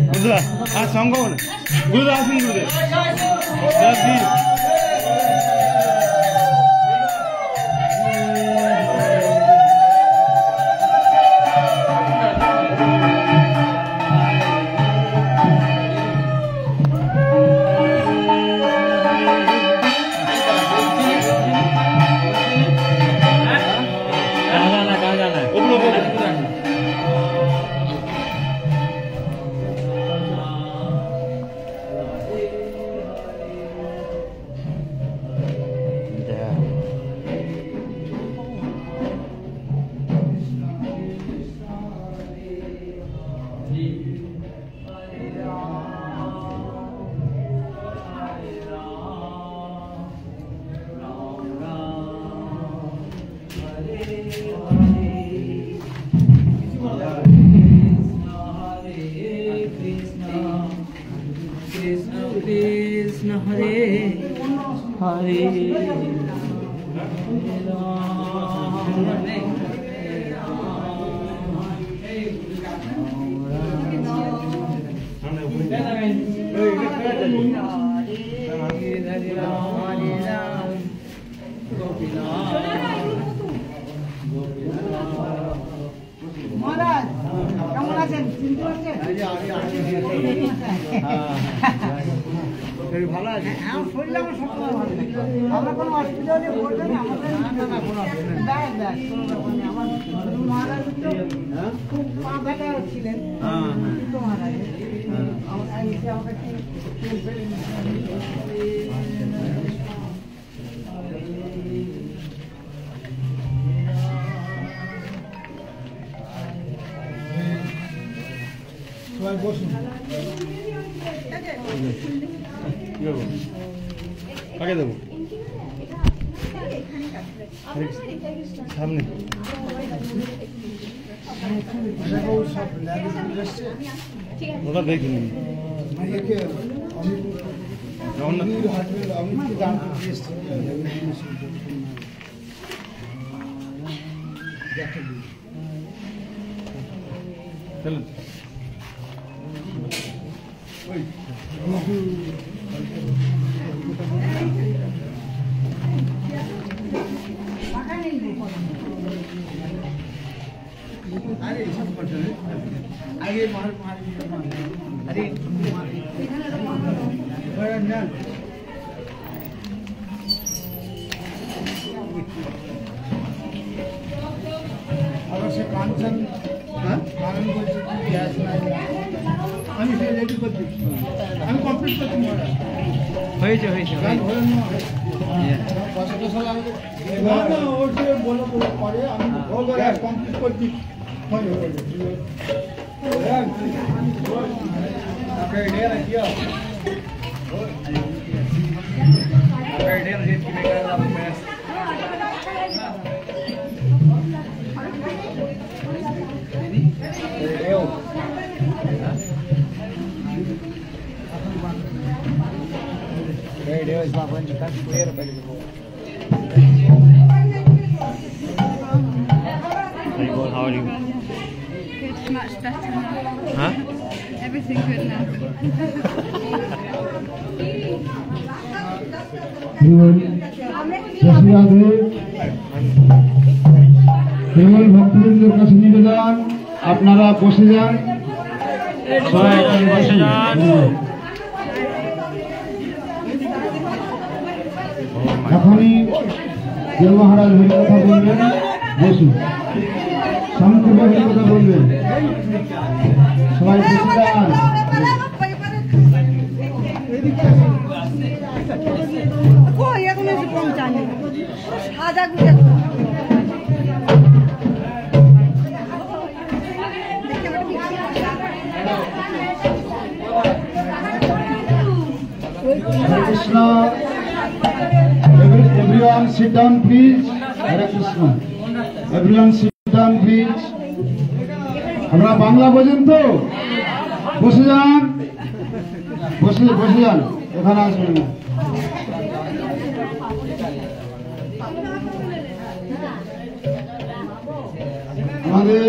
বুঝলা আর সম্ভব না গুরুদেব আসুন গুরুদেব আগে দেবো সামনে ওটা দেখিনি চলুন আগে সে কাঞ্চন আমি বলছি গ্যাস নাই আমি সে রেডি করে দিচ্ছি আমি কমপ্লিট করছি হয়েছে হয়েছে ওর বলো পরে আমি কমপ্লিট করছি How are you? Good, much better now. Huh? Everything good now. কেবল ভক্তবৃন্দের কাছে নিবেদন আপনারা বসে যান বসে যান। এখনই দেব মহারাজ হরি কথা বলবেন বসুন শান্তিভাবে কথা বলবেন সবাই বসে যান Hare Krishna. Everyone sit down please. Hare Krishna. Everyone sit down please. আমরা বাংলা বোঝেন তো বসে যান বসে যান এখানে আসবেন না আমাদের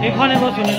এখানে বসুন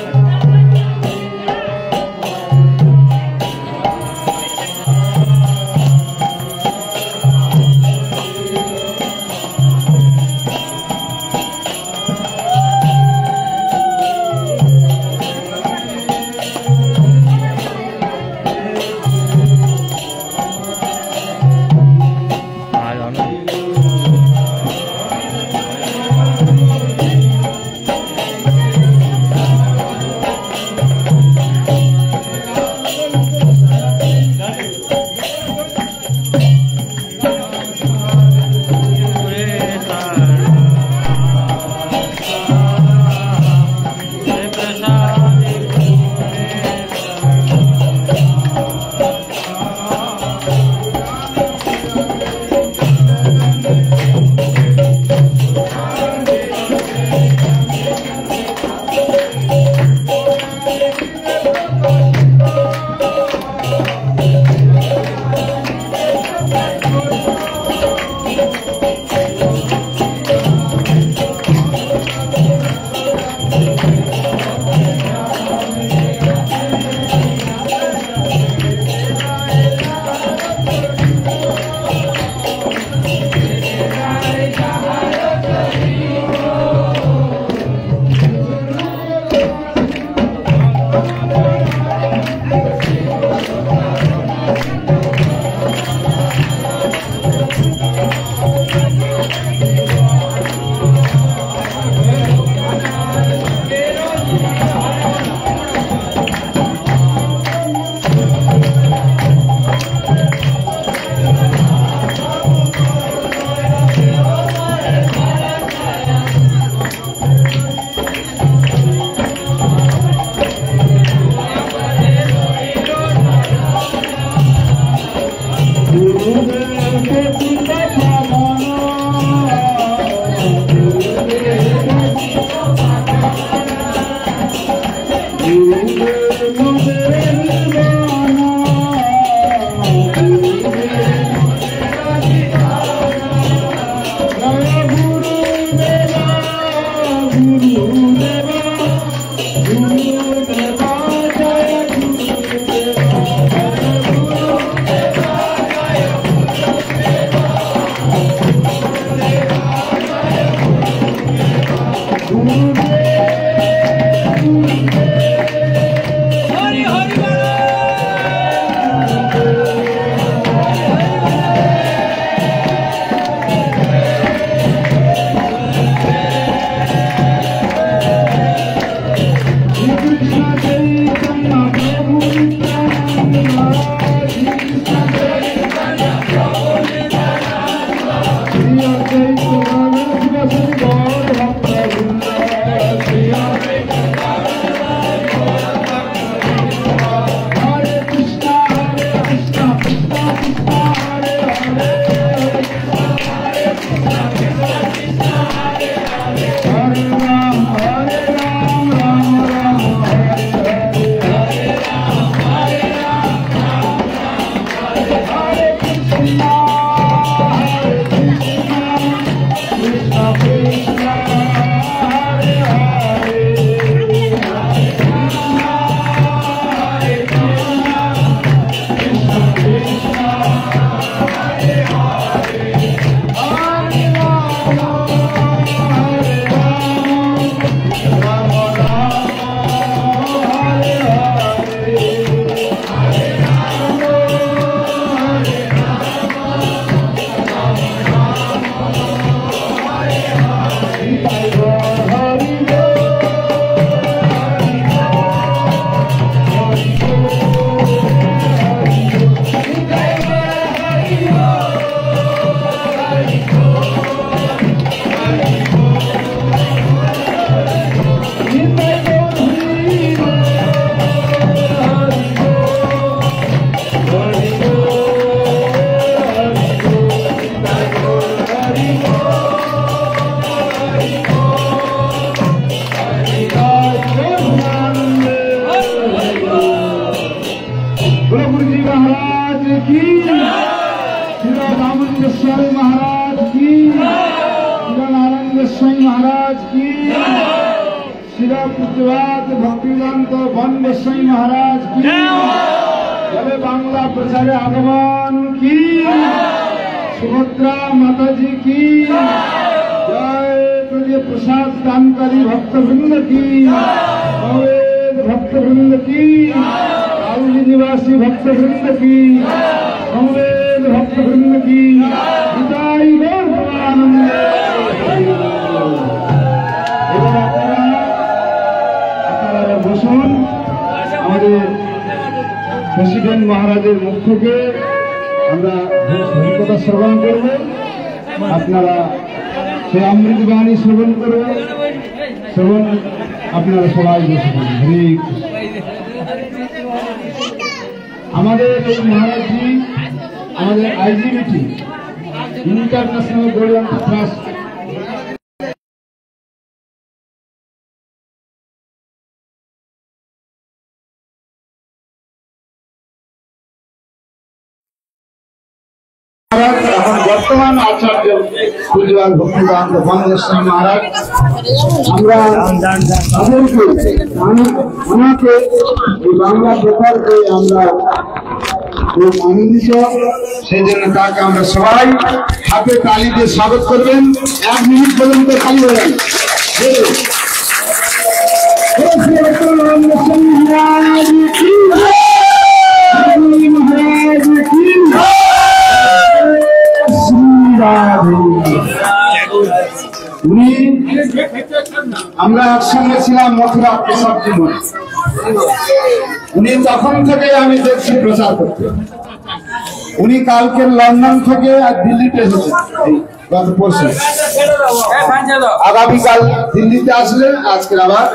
প্রেসিডেন্ট মহারাজের মুখ থেকে আমরা হরিকথা শ্রবণ করব, আপনারা সেই অমৃত বাণী শ্রবণ করবেন। শ্রবণ আপনারা সবাই বসে পড়ুন। হরে কৃষ্ণ। আমাদের এই মহারাজজি আমাদের আইজিবিটি ইন্টারন্যাশনাল গরিয়ান্ট ট্রাস্ট এখন বর্তমান আচার্য পূজা ভক্তিদান্ত বঙ্গোস্বামী মহারাজ, আমরা তাদেরকে ওনাকে এই বাংলা প্রচারকে আমরা খুব আনন্দিত, সেই জন্য তাকে আমরা সবাই হাতে তালি দিয়ে স্বাগত করবেন। 1 মিনিট পর্যন্ত খালি হবেন। আমরা একসঙ্গে ছিলাম মথুরা প্রসাদ জীবন, উনি তখন থেকে আমি দেখছি প্রচার করতে। উনি কালকে লন্ডন থেকে আর দিল্লিতে এসেছেন, গত পরশু। আগামীকাল দিল্লিতে আসলে আজকে আবার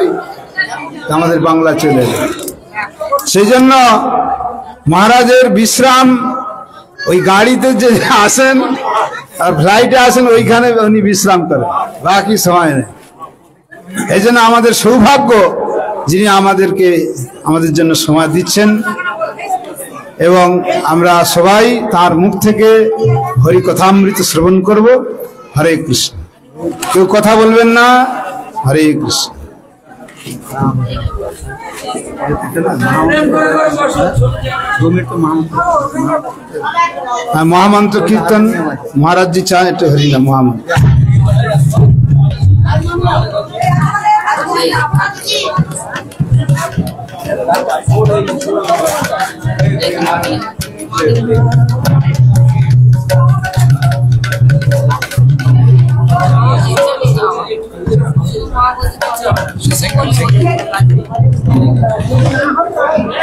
আমাদের বাংলা চলে এলেন। সেই জন্য মহারাজের বিশ্রাম ওই গাড়িতে যে আসেন আর ফ্লাইটে আসেন ওইখানে উনি বিশ্রাম করেন, বাকি সময় নেই। এই জন্য আমাদের সৌভাগ্য যিনি আমাদের জন্য সময় দিচ্ছেন, এবং আমরা সবাই তার মুখ থেকে হরি কথামৃত শ্রবণ করব। হরে কৃষ্ণ। কেউ কথা বলবেন না। হরে কৃষ্ণ। মহামন্ত্র কীর্তন মহারাজ জি চান একটু হরি না মহামন্ত্র।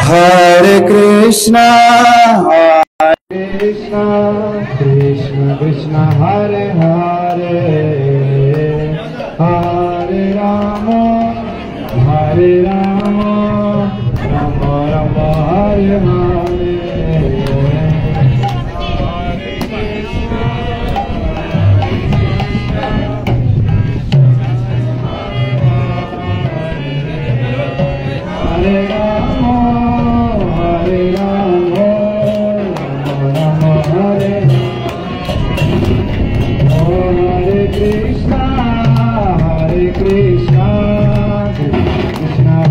हरे कृष्णा कृष्ण कृष्ण हरे हरे, हरे राम राम राम हरे हरे। हरे राम हरे हरे कृष्णा कृष्ण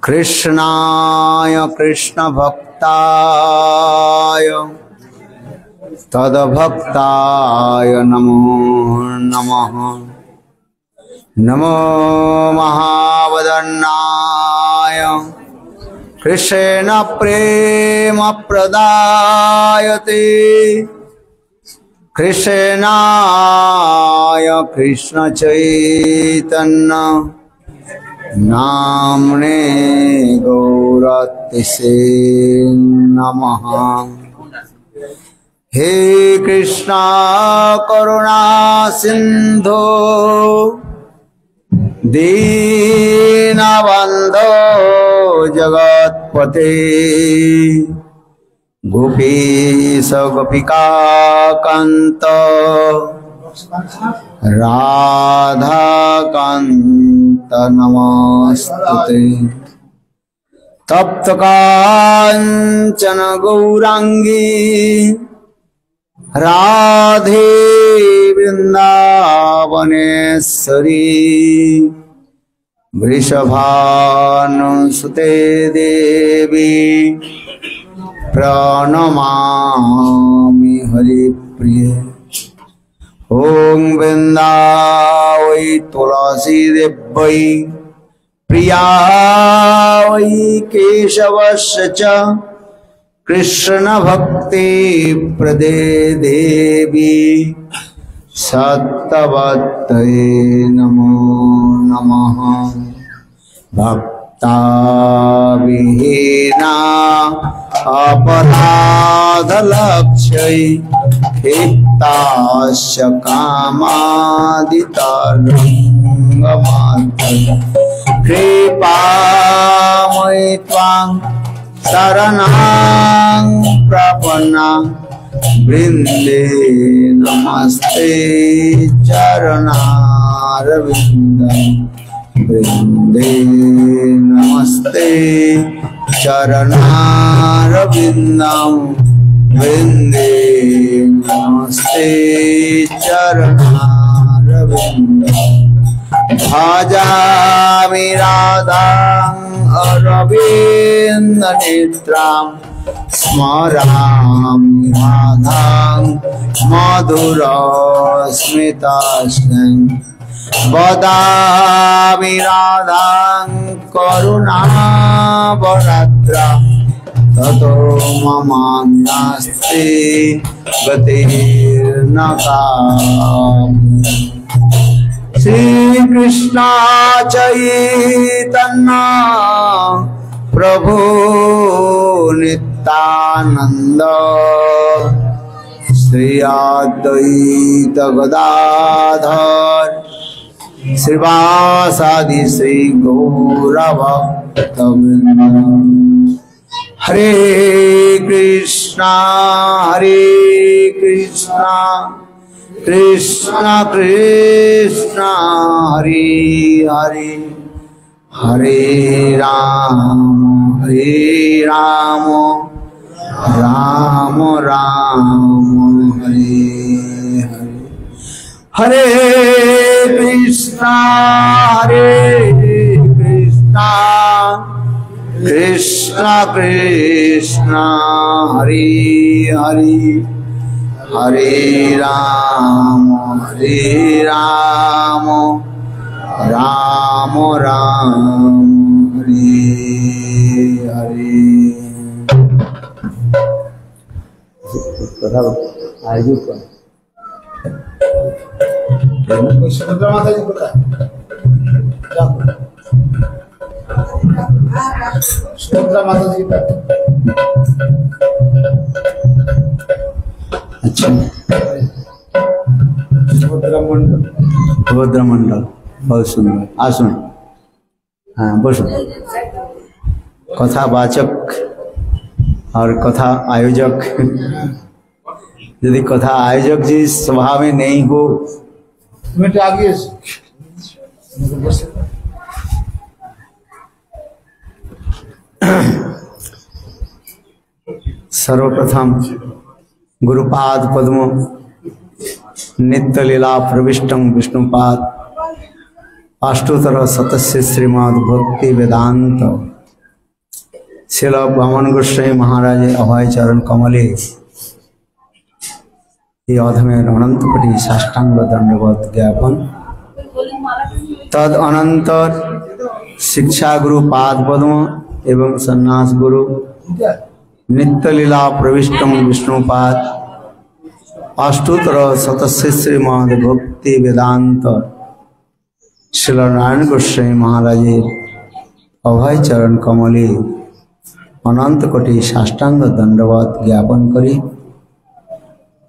कृष्णाय कृष्ण भक्ताय तद्भक्ताय नमो नमः। नमो महावदन्नाय कृष्ण प्रेम प्रदायते कृष्णाय कृष्ण चैतन्य नामने गौरतिसे नमः। हे कृष्णा करुणा सिंधु दीनबंधो जगत्पते गोपीश गोपिका कांत राधा कांत नमस्तुते। तप्त कांचन गौरांगी राधे वृंदावनेश्वरी वृषभानुसुते देवी प्रणमामि हरिप्रिये। ओं वृंदावै तुलसी देव्यै प्रिया वै केशवस्य च कृष्ण भक्ति प्रदे देवी सत्तवत्तये नमो नमः। भक्ता विहीना अपराधलक्ष्यै क्षिप्तास्य कामादितरङ्गमात्रं कृपामयि त्वां शरणां प्रपन्ना वृंदे नमस्ते चरणारविन्दं वृंदे नमस्ते चरणारविन्दं वृंदे नमस्ते चरणारविन्दं। भजामि राधां अरविन्दनेत्रां स्मरामि राधां मधुरस्मितास्मिं वदामि राधां करुणावराद्रां ततो ममान्नास्ति गतिर्न कामि। श्री कृष्ण चैतन्य प्रभु नित्यानंद श्री अद्वैत गदाधर श्रीवासादि श्री गौरभक्तवृंद। हरे कृष्णा कृष्णा कृष्णा हरे हरे हरे राम राम राम हरे हरे। हरे कृष्णा कृष्णा कृष्णा हरे हरे हरे राम राम राम हरे हरे। सुभद्रा माता जी पता सुभद्रा माता जी का अच्छा सुभद्रा मंडल बहुत सुंदर। आसुन हाँ बसो। कथावाचक और कथा आयोजक, यदि कथा आयोजक जी स्वभाव में नहीं हो आगे सर्वप्रथम गुरुपाद पद्मो नित्य लीला प्रविष्टं विष्णुपाद अष्टोत्तर शतस्य श्रीमद् भक्ति वेदांत शिल वामन गोस्वामी महाराज अभय चरण कमले ये अधमेर अनंत कोटि साष्टांग दंडवत ज्ञापन। तद अनंतर शिक्षा गुरु पाद पद्म एवं सन्यास गुरु नित्य लीला प्रविष्टम विष्णुपाद अष्टोत्तर शतस्य श्रीमद् भक्ति वेदांत श्री नारायण गोस्वामी महाराज अभय चरण कमले अनंत कोटि साष्टांग दंडवत ज्ञापन करी।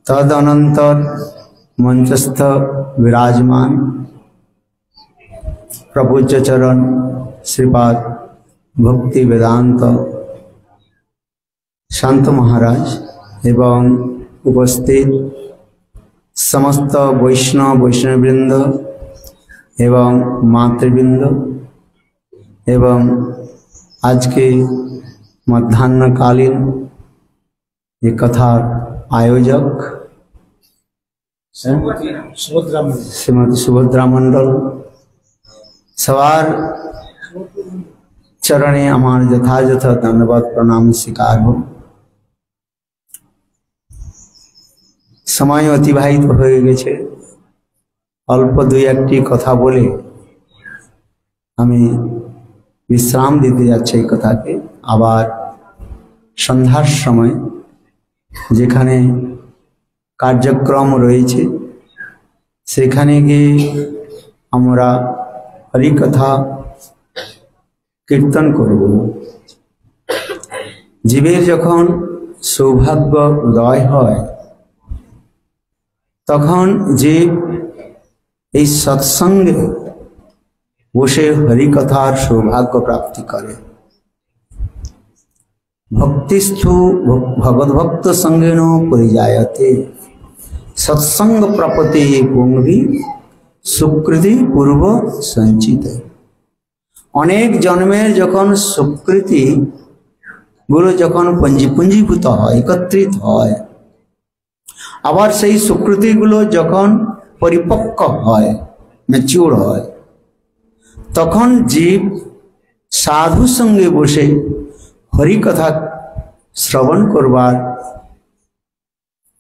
तद अनंतर मंचस्थ विराजमान प्रपूज्य चरण श्रीपाद भक्ति वेदांत शांत महाराज एवं उपस्थित समस्त वैष्णववृंद एवं मातृवृंद एवं आज के मध्याह्नकालीन ये कथा आयोजक श्रीमती सुभद्रा मंडल सवार चरणे आमार यथायथ धन्यवाद प्रणाम स्वीकार हो। समय अतिबाहित हो गेছে अल्प दुई एकटी कथा बोले हमें विश्राम दीते जाच्छे कथा के आबार सन्ध्यार समय जेखाने कार्यक्रम रयेछे सेखाने गिये आमरा हरिकथा कीर्तन करब। जीवेर जखन सौभाग्य उदय हय तखन जीव এই सत्संगे बसे हरिकथार सौभाग्य प्राप्ति करे। भक्तिस्थु भगवद्भक्त संगेन परिजायते सत्संग प्राप्ति पुंगी सुकृति पूर्व संचित। अनेक जन्मेर जखन सुकृति गुलो जखन पंजीभूत है एकत्रित है आबार सेई सुकृतिगुलो जखन परिपक्व है मैच्योर है तखन जीव साधु संगे बसे हरिकथा श्रवण करवार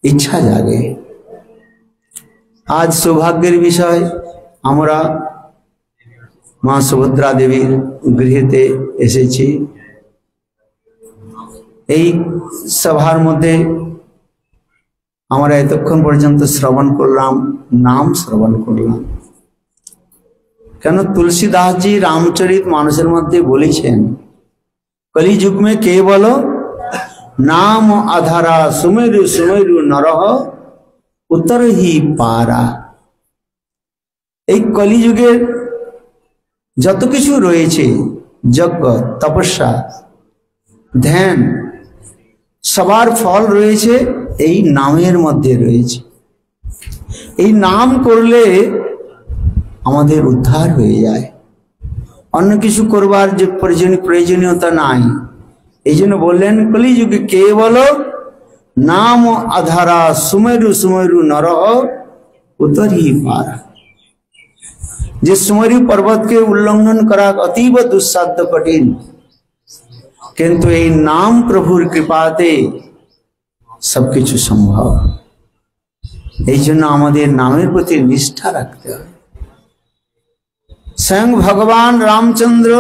इच्छा जागे। आज सौभाग्येर विषय आमरा माँ सुभद्रा देवीर गृहेते एसेछि। এই सभार मध्य আমরা এতক্ষণ পর্যন্ত শ্রবণ করলাম নাম শ্রবণ করলাম কেন तुलसीदास जी रामचरित मानसेर मध्य বলেছেন कली युग में केवल नाम आधारा सुमेरु सुमेरु नरह उत्तर ही पारा। এই कली युगের যত কিছু রয়েছে যজ্ঞ তপস্যা ধ্যান সবার ফল রয়েছে এই নামের মধ্যে রয়েছে। এই নাম করলে আমাদের উদ্ধার হয়ে যায় অন্য কিছু করবার যে প্রয়োজনীয়তা নাই। এই জন্য বললেন কলিযুগে কেবল নাম আধারা সুমেরু সুমেরু নরহ উতরি পারা। যে सुमेरु पर्वत के उल्लंघन करा अतीब दुस्साध्य कठिन किंतु এই नाम प्रभुर कृपाते सबकिछु सम्भव। এই জন্য আমাদের নামের প্রতি নিষ্ঠা রাখতে হবে। स्वयं भगवान रामचंद्र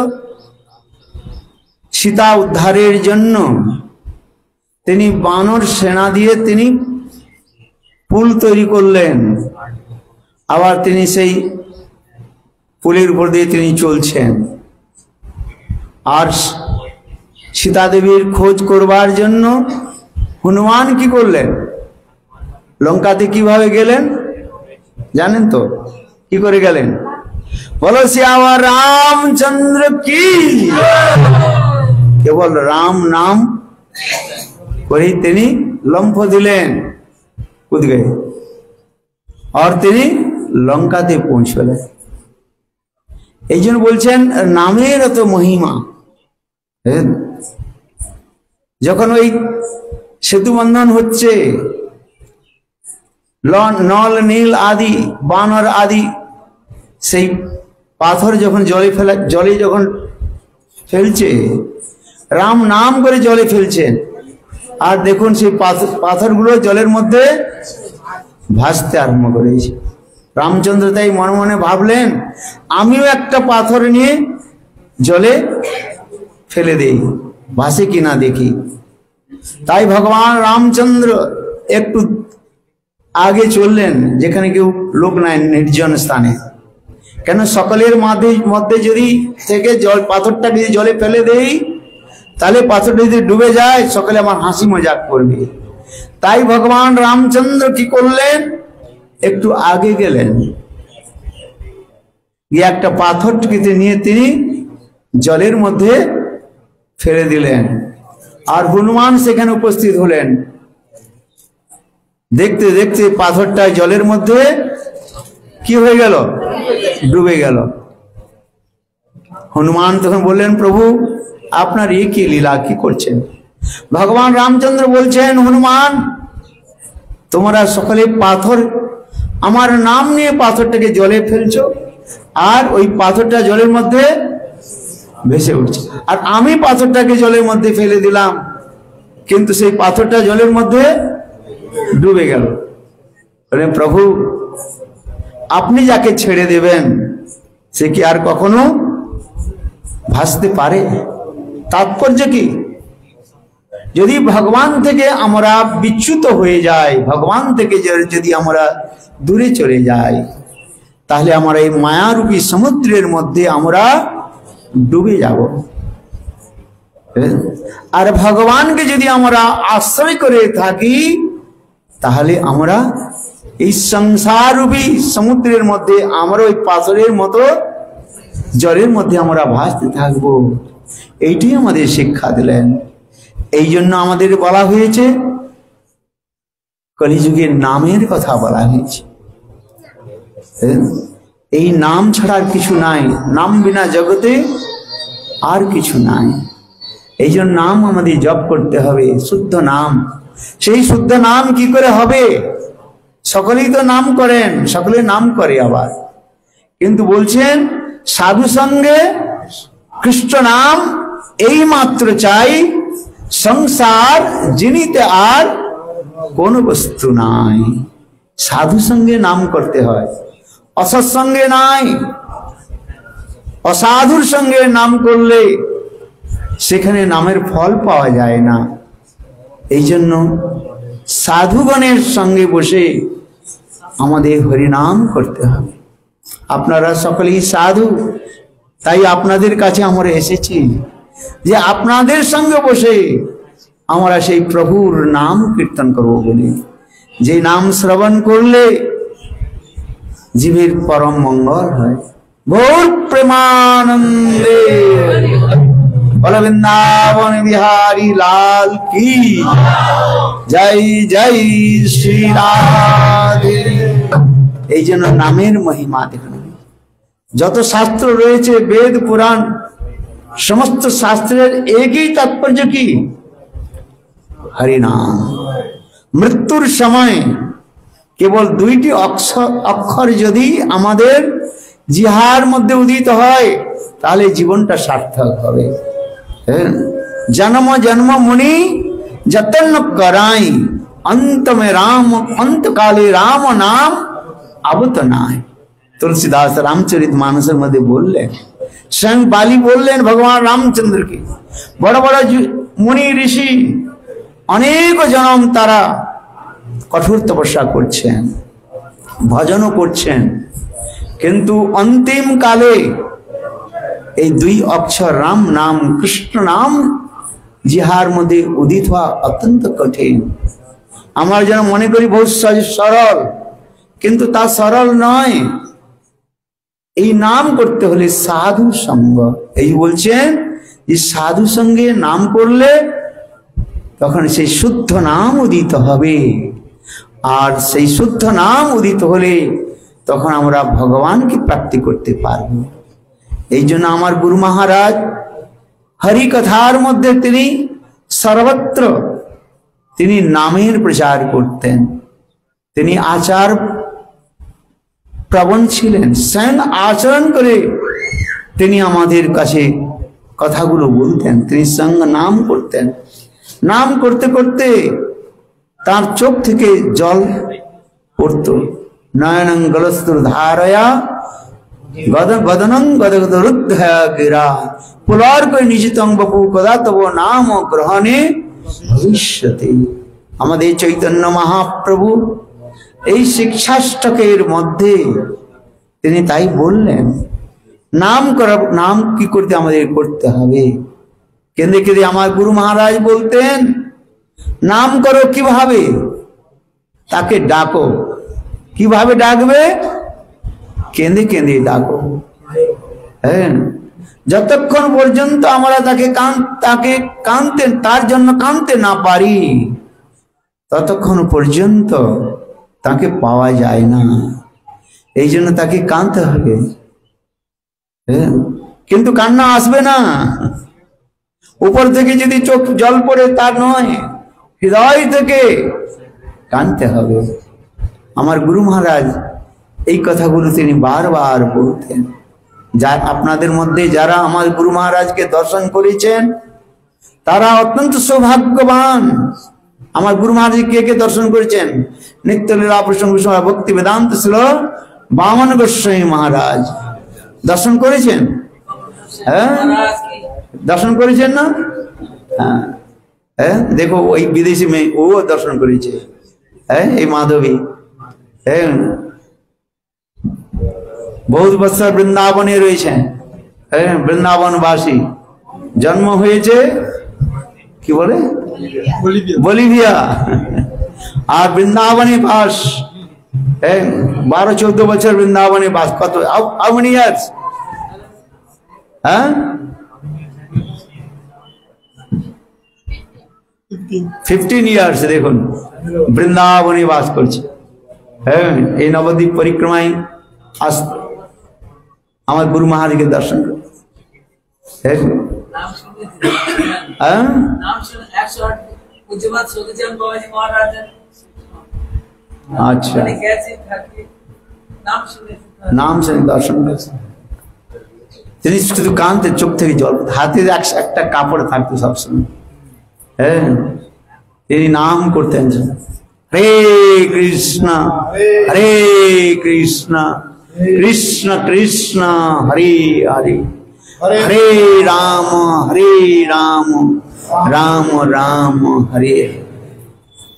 सीता उद्धारेर जन्य तिनी बानर सेना दिए तिनी पुल तैरी करलेन आबार तिनी सेई पुलेर ऊपर दिए तिनी चलछेन और सीता देवीर खोज करवार जन्य हनुमान की करलेन लंकाते किभाबे गेलेन जानेन तो की करे गेलेन बोलो श्यामा रामचंद्र की केवल राम नाम करे तिनी लंफ दिलेन कूद गए और तिनी लंकाते पहुंचलेन। এই জন্য বলছেন নামের এত মহিমা। যখন ওই সেতু বন্ধন হচ্ছে नल नील आदि बानर आदि से পাথর যখন জলে যখন ফেলছে, রাম নাম করে জলে ফেলছেন, আর দেখুন সেই পাথরগুলো জলের মধ্যে ভাসতে আরম্ভ করেছে। রামচন্দ্র তাই মনে মনে ভাবলেন, আমিও একটা পাথর নিয়ে জলে ফেলে দেই, ভাসে কিনা দেখি। তাই ভগবান রামচন্দ্র একটু আগে চললেন, যেখানে কেউ লোক নাই, নির্জন স্থানে। কেন সকলের মধ্যে যদি থেকে পাথরটাকে যদি জলে ফেলে দেই, তাহলে পাথরটা যদি ডুবে যায় সকলে আমার হাসি মজাক করবে। তাই ভগবান রামচন্দ্র কি করলেন, একটু আগে গেলেন, গিয়ে একটা পাথরটিকে নিয়ে তিনি জলের মধ্যে ফেলে দিলেন। আর হনুমান সেখানে উপস্থিত হলেন। দেখতে দেখতে পাথরটা জলের মধ্যে কি হয়ে গেল, ডুবে গেল। হনুমান তখন বললেন, প্রভু আপনার এই কি লীলা, কি করছেন? ভগবান রামচন্দ্র বলছেন, হনুমান তোমরা সকলে পাথর, আমার নাম নিয়ে পাথরটাকে জলে ফেলছো, আর ওই পাথরটা জলের মধ্যে ভেসে উঠছে। আর আমি পাথরটাকে জলের মধ্যে ফেলে দিলাম, কিন্তু সেই পাথরটা জলের মধ্যে ডুবে গেল। প্রভু আপনি যাকে ছেড়ে দেবেন সে কি আর কখনো ভাসতে পারে? তাৎপর্য কি? যদি ভগবান থেকে আমরা বিচ্যুত হয়ে যাই, ভগবান থেকে যদি আমরা দূরে চলে যাই, তাহলে আমরা এই মায়ারূপী সমুদ্রের মধ্যে আমরা ডুবে যাব। আর ভগবানকে যদি আমরা আশ্রয় করে থাকি, তাহলে আমরা এই সংসাররূপী সমুদ্রের মধ্যে আমরা ওই পাথরের মতো জলের মধ্যে আমরা ভাসতে থাকবো। এইটাই আমাদের শিক্ষা দিলেন। এই জন্য আমাদের বলা হয়েছে, কলিযুগের নামের কথা বলা হয়েছে। এই নাম ছাড়া আর কিছু নাই, নাম বিনা জগতে আর কিছু নাই। এই জন্য নাম আমাদের জপ করতে হবে, শুদ্ধ নাম। সেই শুদ্ধ নাম কি করে হবে? সকলেই তো নাম করেন, সকলে নাম করে আবার, কিন্তু বলছেন সাধু সঙ্গে কৃষ্ণ নাম এই মাত্র চাই, সংসার জিনিতে আর কোন বস্তু নাই। সাধু সঙ্গে নাম করতে হয়, অসৎসঙ্গে নাই। অসাধুর সঙ্গে নাম করলে সেখানে নামের ফল পাওয়া যায় না। এই জন্য সাধুগণের সঙ্গে বসে আমাদের হরিনাম করতে হবে। আপনারা সকলেই সাধু, তাই আপনাদের কাছে আমরা এসেছি যে আপনাদের সঙ্গে বসে আমরা সেই প্রভুর নাম কীর্তন করব বলি, যে নাম শ্রবণ করলে জীবের পরম মঙ্গল হয়। গৌর প্রেমানন্দে বল বৃন্দাবন বিহারী লাল কি জয়, জয় শ্রী রাধে। এই জন্য নামের মহিমা দেখুন। যত শাস্ত্র রয়েছে, বেদ পুরাণ, সমস্ত শাস্ত্রের একই তাৎপর্য কি? হরিনাম। মৃত্যুর সময় কেবল দুইটি অক্ষর যদি আমাদের জিহার মধ্যে উদিত হয়, তাহলে জীবনটা সার্থক হবে। জন্ম জন্ম মুনি যতন করাই, अंत में राम अंत काले राम नाम अबत नाय। तुलसीदास रामचरित मानसेर मध्य बोललेन, स्वयं बाली बोललेन भगवान रामचंद्र की, बड़ बड़ मुनि ऋषि अनेक जन्म तारा कठोर तपस्या करछेन, भजनও করছেন, কিন্তু अंतिम काले এই দুই অক্ষর রাম নাম কৃষ্ণ নাম জিহার মধ্যে উদিত হওয়া অত্যন্ত কঠিন। আমরা যেন মনে করি বহুত সরল, কিন্তু তা সরল নয়। এই নাম করতে হলে সাধু সঙ্গ। এই বলছেন যে সাধু সঙ্গে নাম করলে তখন সেই শুদ্ধ নাম উদিত হবে, আর সেই শুদ্ধ নাম উদিত হলে তখন আমরা ভগবানকে প্রাপ্তি করতে পারব। এই জন্য আমার গুরু মহারাজ হরি কথার মধ্যে তিনি সর্বত্র তিনি নামের প্রচার করতেন। তিনি আচার প্রবণ ছিলেন, স্বয়ং আচরণ করে তিনি আমাদের কাছে কথাগুলো বলতেন। তিনি স্বয়ং নাম করতেন, নাম করতে করতে তার চোখ থেকে জল পড়ত। নয়নং গলস্তুর ধারয়া বদনং গদগদরুদ্ধয়া গিরা পুলার্ক নিজিতং বপু কদা তব নাম গ্রহণে ভবিষ্যতে। আমাদের চৈতন্য মহাপ্রভু এই শিক্ষাষ্টকের মধ্যে তিনি তাই বললেন, নাম করা, নাম কি করতে আমাদের করতে হবে। কেঁদে কেঁদে আমার গুরু মহারাজ বলতেন, নাম করো কিভাবে, তাকে ডাকো। কিভাবে ডাকবে? কেঁদে কেঁদে ডাকো। হ্যাঁ, যতক্ষণ পর্যন্ত আমরা তাকে কাঁদতে, তার জন্য কাঁদতে না পারি, ততক্ষণ পর্যন্ত তাকে পাওয়া যায় না। এই জন্য তাকে কাঁদতে হবে। কিন্তু কান্না আসবে না, উপর থেকে যদি চোখ জল পড়ে তা নয়, হৃদয় থেকে কাঁদতে হবে। আমার গুরু মহারাজ এই কথাগুলো তিনি বারবার বলতেন। যা আপনাদের মধ্যে যারা আমার গুরু মহারাজকে দর্শন করেছেন তারা অত্যন্ত সৌভাগ্যবান। আমার গুরু মহারাজ কে কে দর্শন করেছেন? নিত্যলীলা প্রসঙ্গ সভা ভক্তি বেদান্ত ছিল বামন গোস্বামী মহারাজ দর্শন করেছেন। হ্যাঁ, দর্শন করেছেন না? হ্যাঁ, হ্যাঁ, দেখো ওই বিদেশি মেয়ে ও দর্শন করেছে। হ্যাঁ, এই মাধবী বহুত বছর বৃন্দাবনে রয়েছেন। হ্যাঁ, বৃন্দাবনবাসী, জন্ম হয়েছে কি বলে বলিভিয়া, আর বৃন্দাবনে বাস 12-14 বছর বৃন্দাবনে বাস। কত, how many years? হ্যাঁ, 15 years দেখুন বৃন্দাবনে বাস করছে। হ্যাঁ, এই নবদ্বীপ পরিক্রমায় আস আমার গুরু মহারাজকে দর্শন করে। আচ্ছা, নাম শুনে দর্শন করেছে। তিনি শুধু কাঁদতে, চোখ থেকে জল, হাতে একটা কাপড় থাকতো সবসময়। হ্যাঁ, তিনি নাম করতেন, হরে কৃষ্ণ হরে কৃষ্ণ কৃষ্ণ কৃষ্ণ হরে হরে হরে রাম রাম রাম হরে।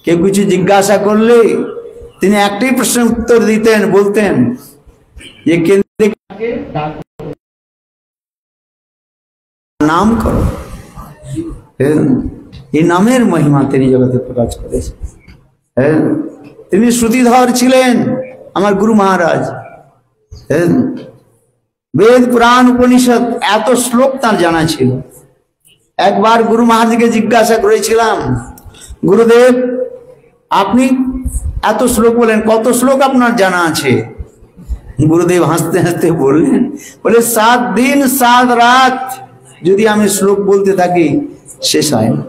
কেউ কিছু জিজ্ঞাসা করলে তিনি একটাই প্রশ্নের উত্তর দিতেন, বলতেন যে নাম করো। এই নামের মহিমা তিনি জগতে প্রকাশ করেছেন। তিনি শ্রুতিধর ছিলেন আমার গুরু মহারাজ। বেদ পুরাণ উপনিষদ এত শ্লোক তার জানা ছিল। একবার গুরু মহারাজকে জিজ্ঞাসা করেছিলাম, গুরুদেব আপনি এত শ্লোক বলেন, কত শ্লোক আপনার জানা আছে? গুরুদেব হাসতে হাসতে বললেন, বলে 7 দিন 7 রাত যদি আমি শ্লোক বলতে থাকি শেষ হয় না।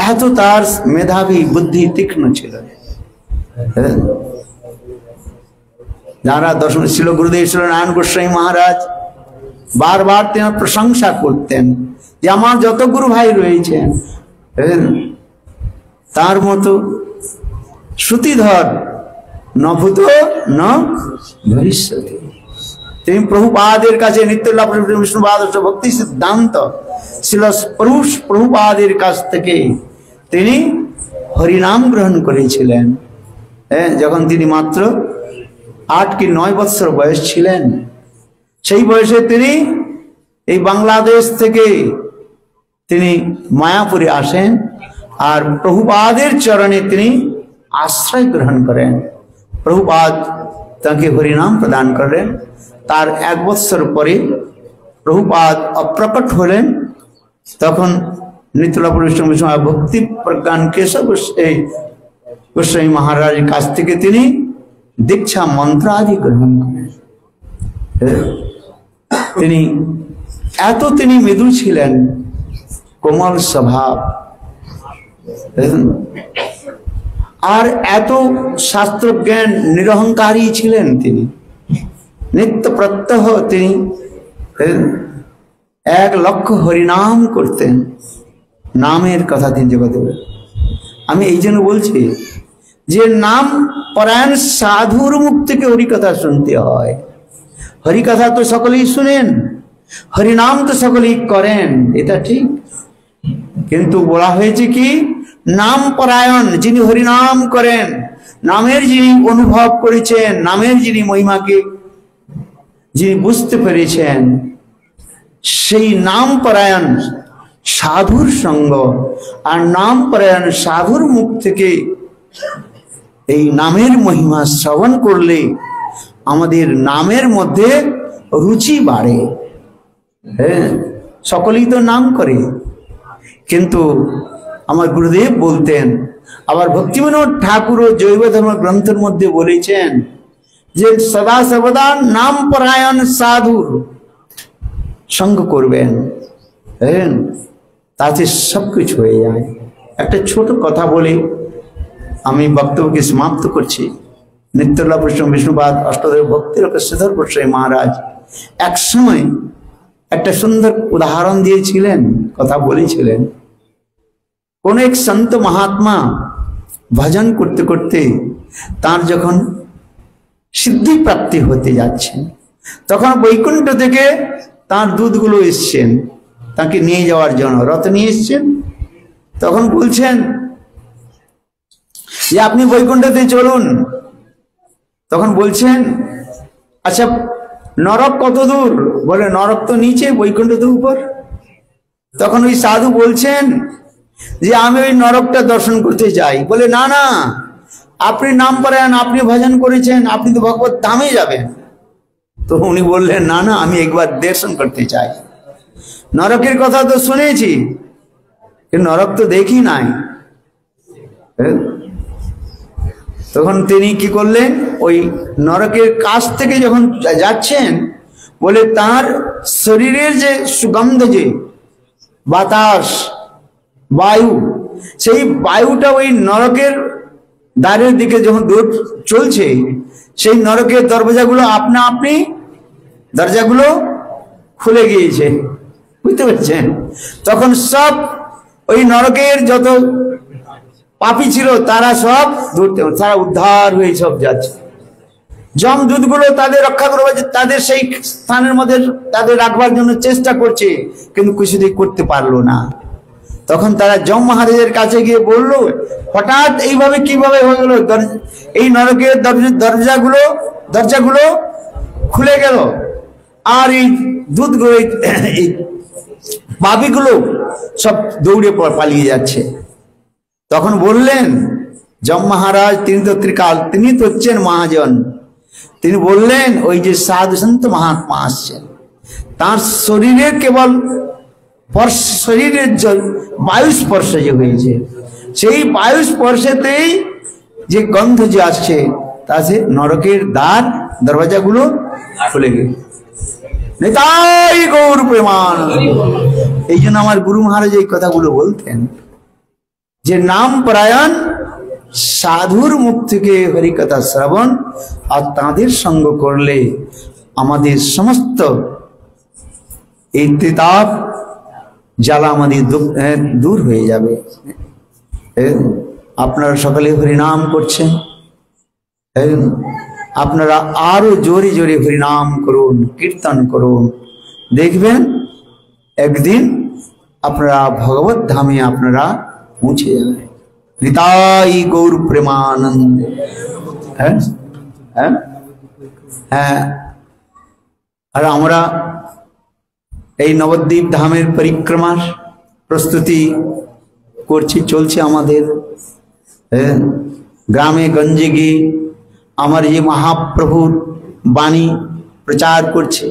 এত তার মেধাবী, বুদ্ধি তীক্ষ্ণ ছিল। যারা দর্শন ছিল গুরুদেব ছিল নারায়ণ গোস্বামী মহারাজ, বারবার তিনি প্রশংসা করতেন যে আমার যত গুরু ভাই রয়েছেন তার মতো শ্রুতিধর নভূত ন ভবিষ্যতে। তিনি প্রভুপাদের কাছে নিত্যলীলা বিষ্ণুপাদ ভক্তি সিদ্ধান্ত ছিল প্রভুপাদের কাছ থেকে তিনি হরিনাম গ্রহণ করেছিলেন। যখন তিনি মাত্র 8 কি 9 বছর বয়স ছিলেন, সেই বয়সে তিনি এই বাংলাদেশ থেকে তিনি মায়াপুরে আসেন আর প্রভুপাদের চরণে তিনি আশ্রয় গ্রহণ করেন। প্রভুপাদ তাকে হরিনাম প্রদান করেন। তার 1 বছর পরে প্রভুপাদ অপ্রকট হলেন। তখন নিত্যলীলা বিষ্ণু ভক্তি প্রজ্ঞান কেশব গোস্বামী মহারাজের কাছ থেকে তিনি দীক্ষা মন্ত্র আদি গ্রহণ করেন। তিনি মৃদু ছিলেন, কোমল স্বভাব। আর এত শাস্ত্রজ্ঞান নিরহংকারী ছিলেন তিনি, নিত্য প্রত্যহ তিনি 1,00,000 হরিনাম করতেন। নামের কথা তিনি জগতে বলেন। আমি এই জন্য বলছি যে নাম পরায়ণ সাধুর মুখ থেকে হরিকথা শুনতে হয়। হরিকথা তো সকলেই শুনেন, হরিনাম তো সকলেই করেন, এটা ঠিক, কিন্তু বলা হয়েছে কি নাম পরায়ণ, যিনি হরিনাম করেন, নামের যিনি অনুভব করেছেন, নামের যিনি মহিমাকে যিনি বুঝতে পেরেছেন, সেই নাম পরায়ণ সাধুর সঙ্গ আর নাম পরায়ণ সাধুর মুখ থেকে এই নামের মহিমা শ্রবণ করলে আমাদের নামের মধ্যে রুচি বাড়ে। হ্যাঁ, সকলেই তো নাম করে, কিন্তু আমার গুরুদেব বলতেন, আবার ভক্তিবিনোদ ঠাকুরও জৈব ধর্ম গ্রন্থের মধ্যে বলেছেন যে সদা সর্বদা নাম পরায়ণ সাধুর সঙ্গ করবেন, হ্যাঁ, তাতে সবকিছু হয়ে যায়। একটা ছোট কথা বলে আমি বক্তব্যকে সমাপ্ত করছি। নিত্যলাভ বিষ্ণুপাদ অষ্টদেব ভক্তির শ্রীধর গোস্বামী মহারাজ এক সময় একটা সুন্দর উদাহরণ দিয়েছিলেন, কথা বলেছিলেন। কোন এক সন্ত মহাত্মা ভজন করতে করতে তার যখন সিদ্ধি প্রাপ্তি হতে যাচ্ছেন, তখন বৈকুণ্ঠ থেকে তার দুধগুলো এসছেন তাকে নিয়ে যাওয়ার জন্য, রথ নিয়ে এসছেন। তখন বলছেন যে আপনি বৈকুণ্ঠতে চলুন। তখন বলছেন আচ্ছা নরক কত দূর? বলে নরক তো নিচে, বৈকুণ্ঠ তো উপর। তখন ওই সাধু বলছেন যে আমি ওই নরকটা দর্শন করতে চাই। বলে না না, আপনি নাম পরায়ণ, আপনি ভজন করেছেন, আপনি তো ভগবত ধামে যাবেন। তো উনি বললেন না না, আমি একবার দর্শন করতে চাই। নরকের কথা তো শুনেছি, কিন্তু নরক তো দেখি নাই। তখন তিনি কি করলেন, ওই নরকের কাছ থেকে যখন যাচ্ছেন, বলে তার শরীরের যে সুগন্ধ, যে বাতাস বায়ু, সেই বায়ুটা ওই নরকের দ্বারের দিকে যখন দৌড় চলছে, সেই নরকের দরজাগুলো আপনা আপনি দরজাগুলো খুলে গিয়েছে, বুঝতে পারছেন? তখন সব ওই নরকের যত পাপী ছিল তারা সব তারা উদ্ধার হয়ে সব যাচ্ছে। যমদূতগুলো তাদের রক্ষা করবে, তাদের সেই স্থানের মধ্যে তাদের রাখবার জন্য চেষ্টা করছে, কিন্তু কিছুতেই করতে পারলো না। তখন তারা যম মহারাজের কাছে গিয়ে বলল, হঠাৎ এইভাবে কিভাবে হয়ে গেল, এই নরকের দরজাগুলো খুলে গেল, আর এই দূতগুলো এই পাপীগুলো সব দৌড়ে পালিয়ে যাচ্ছে। তখন বললেন যম মহারাজ, তিনি তো ত্রিকাল, তিনি তো হচ্ছেন মহাজন, তিনি বললেন ওই যে সাধু সন্ত মহাত্মা আসছেন, তার শরীরে কেবল শরীরের বায়ু স্পর্শ যে হয়েছে, সেই বায়ু স্পর্শেতেই যে গন্ধ যে আসছে, তাতে নরকের দরওয়াজাগুলো খুলে গেল। নিতাই গৌর প্রেমানন্দ। এই জন্য আমার গুরু মহারাজ এই কথাগুলো বলতেন যে নাম পরায়ণ সাধুর মুখ থেকে হরিকথা শ্রবণ আর তাদের সঙ্গ করলে আমাদের সমস্ত এই ত্রিতাপ জ্বালা আমাদের দূর হয়ে যাবে। আপনারা সকলে হরিনাম করছেন, আপনারা আরো জোরে জোরে হরিনাম করুন, কীর্তন করুন, দেখবেন একদিন আপনারা ভগবত ধামে আপনারা পৌঁছে যাবেন। নিতাই গৌর প্রেমানন্দ। হ্যাঁ হ্যাঁ হ্যাঁ। আর আমরা এই নবদ্বীপ ধামের পরিক্রমার প্রস্তুতি করছি, চলছে আমাদের। গ্রামে গঞ্জে গিয়ে আমার যে মহাপ্রভুর বাণী প্রচার করছে।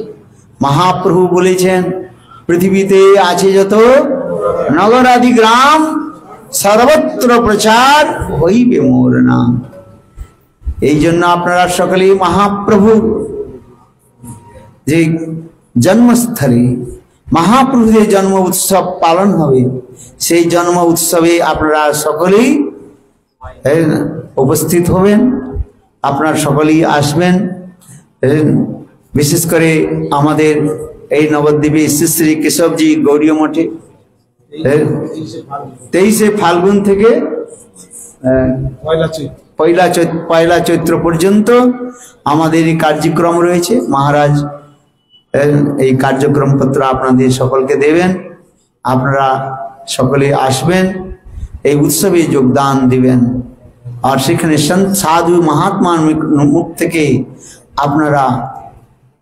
মহাপ্রভু বলেছেন, পৃথিবীতে আছে যত নগর আদি গ্রাম, সর্বত্র প্রচার হইবে মোর নাম। এই জন্য আপনারা সকলেই মহাপ্রভু যে জন্মস্থলে মহাপ্রভুদের জন্ম উৎসব পালন হবে, সেই জন্ম উৎসবে আপনারা সকলেই উপস্থিত হবেন। আপনার সকলেই আসবেন। বিশেষ করে আমাদের এই নবদ্বীপে শ্রী শ্রী কেশবজি গৌড়ীয় মঠে 23শে ফাল্গুন থেকে পয়লা চৈত্র পর্যন্ত আমাদের এই কার্যক্রম রয়েছে। মহারাজ এই কার্যক্রম পত্র আপনাদের সকলকে দেবেন। আপনারা সকলে আসবেন, এই উৎসবে যোগদান দিবেন। আর সেখানে সন্ত সাধু মহাত্মার মুখ থেকে আপনারা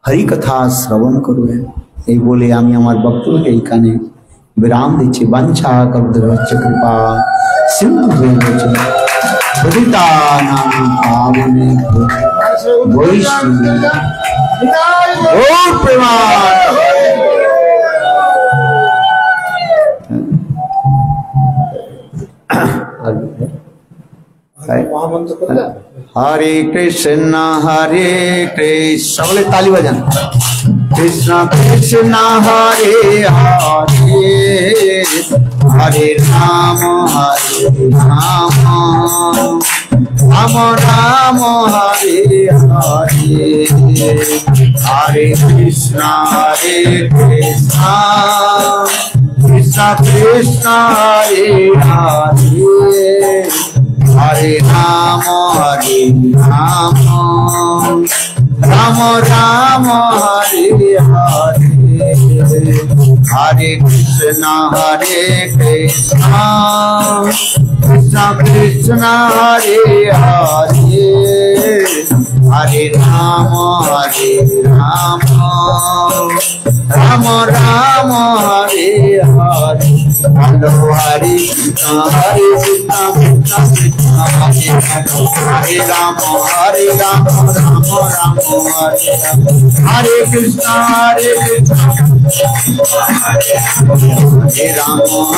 হরিকথা শ্রবণ করবেন। এই বলে আমি আমার বক্তব্যকে এইখানে विराम दीची। वंशा कल्पतरुश्च कृपा सिंधुभ्यो पतितानां पावनेभ्यो वैष्णवेभ्यो गौर प्रेमानंद। हरे कृष्ण सबले ताली बजान। कृष्ण कृष्ण हरे हरे हरे राम राम राम हरे हरे हरे कृष्ण कृष्ण कृष्ण हरे हरे हरे राम राम राम हरे हरे हरे कृष्ण कृष्ण कृष्ण हरे हरे हरे राम राम राम हरे हरे। हलो हरे कृष्ण कृष्ण कृष्ण हरे राम राम राम हरे हरे कृष्ण हरे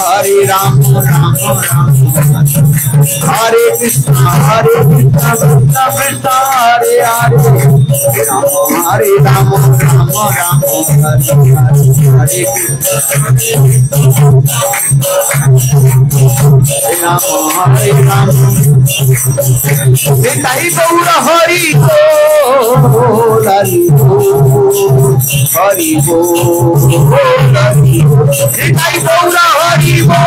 राम राम राम हरे कृष्ण कृष्ण कृष्ण हरे हरे हरे राम राम हरे हरे राम निताई गौर हरि बोल हरि बोल निताई गौर हरि बोल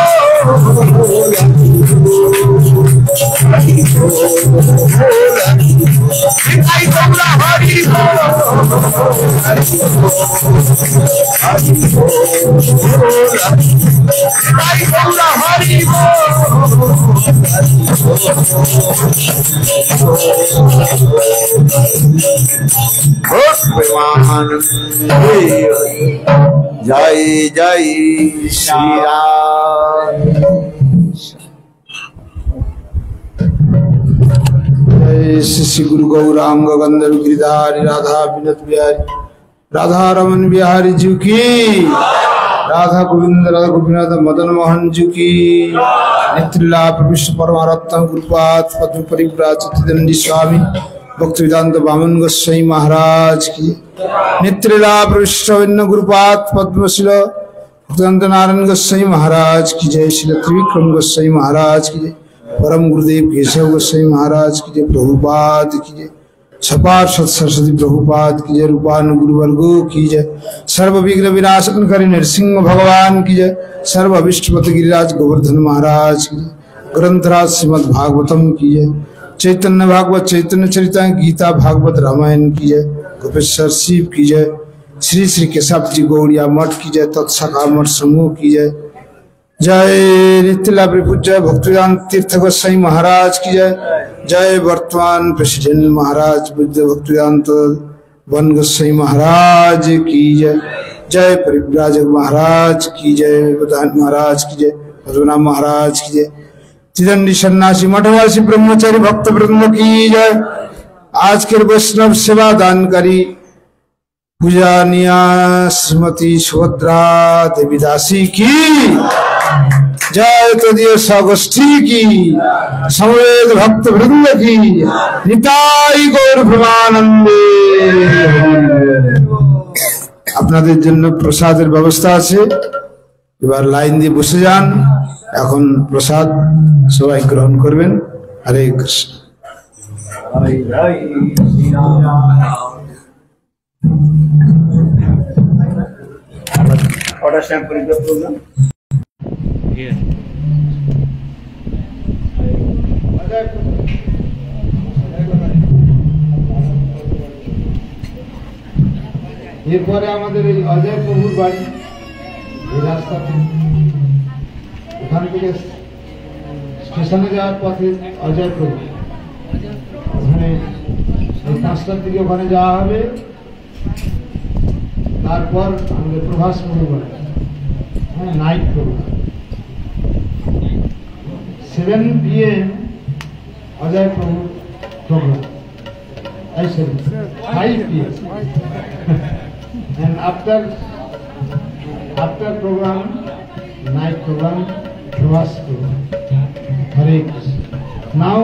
हरि बोल निताई गौर हरि जय जय श्री राम। जय श्री गुरु गौरांग गंधर्व गिरिधारी राधा विनत बिहारी राधा रमन बिहारी जी की, राधा गोविंद राधा गोपीनाथ मदन मोहन जी की, नित्यलाभ विश्व परमारत्न गुरुपाद पद्म परिव्राज चिदंडी स्वामी भक्तिवेदांत वामन गोस्वामी महाराज की, नित्यलाभ विश्व गुरुपाद पद्मशील भक्तिवेदांत नारायण गोस्वामी महाराज की जय, श्री त्रिविक्रम गोस्वामी महाराज की जय, परम गुरुदेव केशव गोस्वामी महाराज की जय, प्रभुपाद की जय, छपार्षद सरस्वती प्रभुपाद की जय, रूपानु गुरुवर्गो की जय, सर्व विघ्न विनाशनकारी नरसिंह भगवान की जय, सर्व अभिष्टपति गिरिराज गोवर्धन महाराज की जय, ग्रंथराज श्रीमद् भागवतम की जय, चैतन्य भागवत चैतन्य चरिता गीता भागवत रामायण की जय, गोपेश्वर शिव की जय, श्री श्री केशव जी गौड़िया मठ की जय, तत्सखा मठ समूह की जय, जय नित्यलाभ पूज्य भक्तिवेदांत तीर्थ गोस्वामी महाराज की जय, जय वर्तमान प्रेसिडेंट महाराज बुद्ध भक्तिवेदांत वन गोस्वामी महाराज की जय, जय परिव्राजक महाराज की जय, प्रधान महाराज की जय, पद्मनाभ महाराज की जय, त्रिदंडी सन्यासी मठवासी ब्रह्मचारी भक्त वृंद की जय। आज के वैष्णव सेवा दानकारी पूजनीय श्रीमती सुभद्रा देवीदासी की जय, तदीय सगोष्ठी की, समवेत भक्त वृंद की, निताई गौर प्रेमानंदे। আপনাদের জন্য প্রসাদের ব্যবস্থা আছে, এবার লাইন দিয়ে বসে যান। এখন প্রসাদ সবাই গ্রহণ করবেন। हरे Krishna. Order stamp for the program. Here. এরপরে আমাদের এই অজয় প্রভুর বাড়ি, এই রাস্তা ওখান থেকে স্টেশনে যাওয়ার পথে অজয় প্রভু, ওখানে এই 5টার দিকে ওখানে যাওয়া হবে। তারপর আমাদের প্রভাস প্রভু বাড়ি, হ্যাঁ, নাইট প্রোগ্রাম 7 PM অজয় প্রভু programme, 5 PM and after program, night program, Prabhas program. Hare Krishna. Now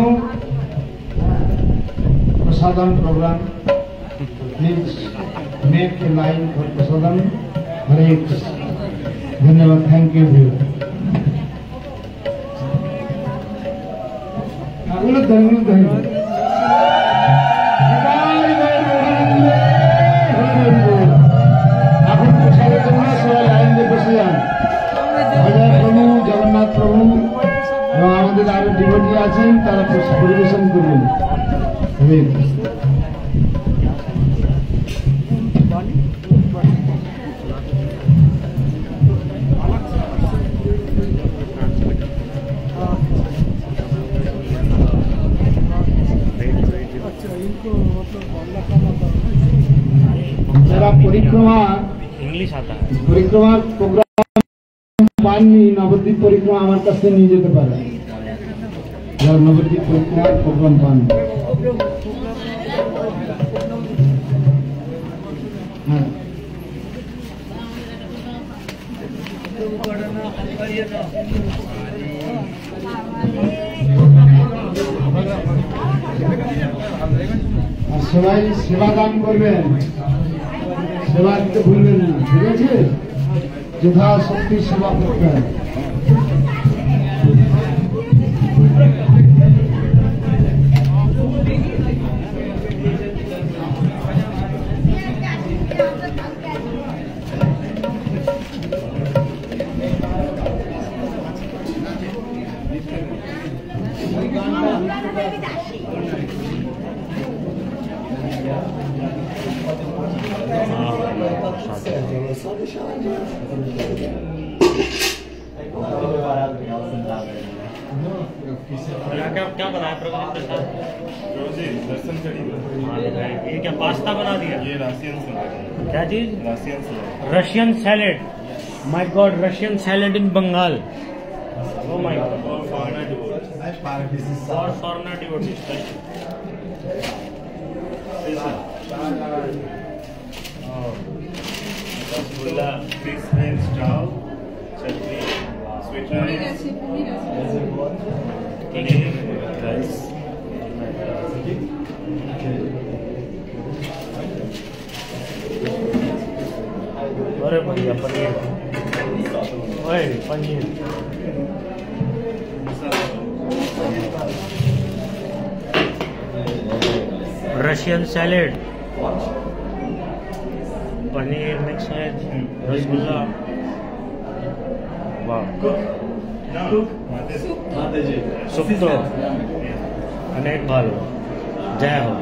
Prasadam program. Please make a line for Prasadam. Hare Krishna. Dhanyavad. Thank you very much. Jagannath প্রভু এবং আমাদের আরো ডিভোটি আছেন, তারা পরিবেশন করবেন। যারা পরিক্রমার প্রোগ্রাম পাননি, নবদ্বীপ পরিক্রমা আমার কাছে নিয়ে যেতে পারে। যারা নবদ্বীপ পরিক্রমার প্রোগ্রাম পান, হ্যাঁ, আর সবাই সেবা দান করবেন, সেবা দিতে ভুলবেন না, ঠিক আছে? যথাশক্তি সেবা করতে হবে। क्या बनाया प्रोग्राम के साथ? दर्शन करिए। ये क्या पास्ता बना दिया? ये राशियन सैलेड। क्या चीज? Russian salad. Russian salad. My god, Russian salad in Bengal. Oh my god. और फॉरेनर डिवोट। और foreigner devotees. Rasgulla, fish and stew, chutney, sweet rice, paneer rice. अरे भैया पनीर, ओए paneer, Russian salad, paneer mix है, रसगुल्ला, वाह, सूप तो अनेक भालो, जय हो।